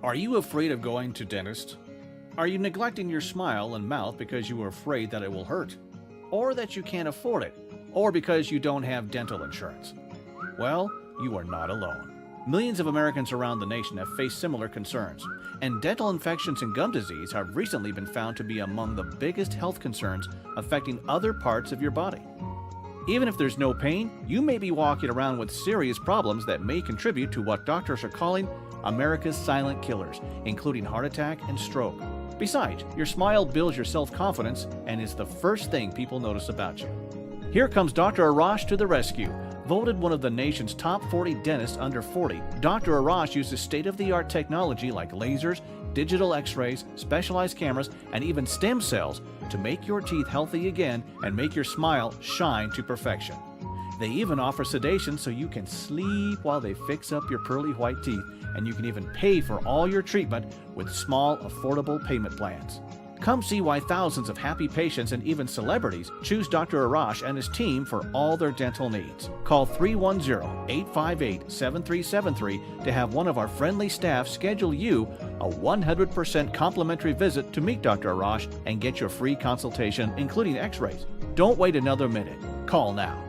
Are you afraid of going to dentist? Are you neglecting your smile and mouth because you are afraid that it will hurt? Or that you can't afford it? Or because you don't have dental insurance? Well, you are not alone. Millions of Americans around the nation have faced similar concerns, and dental infections and gum disease have recently been found to be among the biggest health concerns affecting other parts of your body. Even if there's no pain, you may be walking around with serious problems that may contribute to what doctors are calling America's silent killers, including heart attack and stroke. Besides, your smile builds your self-confidence and is the first thing people notice about you. Here comes Dr. Arash to the rescue. Voted one of the nation's top 40 dentists under 40, Dr. Arash uses state-of-the-art technology like lasers, digital x-rays, specialized cameras, and even stem cells to make your teeth healthy again and make your smile shine to perfection. They even offer sedation so you can sleep while they fix up your pearly white teeth, and you can even pay for all your treatment with small, affordable payment plans. Come see why thousands of happy patients and even celebrities choose Dr. Arash and his team for all their dental needs. Call 310-858-7373 to have one of our friendly staff schedule you a 100% complimentary visit to meet Dr. Arash and get your free consultation, including x-rays. Don't wait another minute. Call now.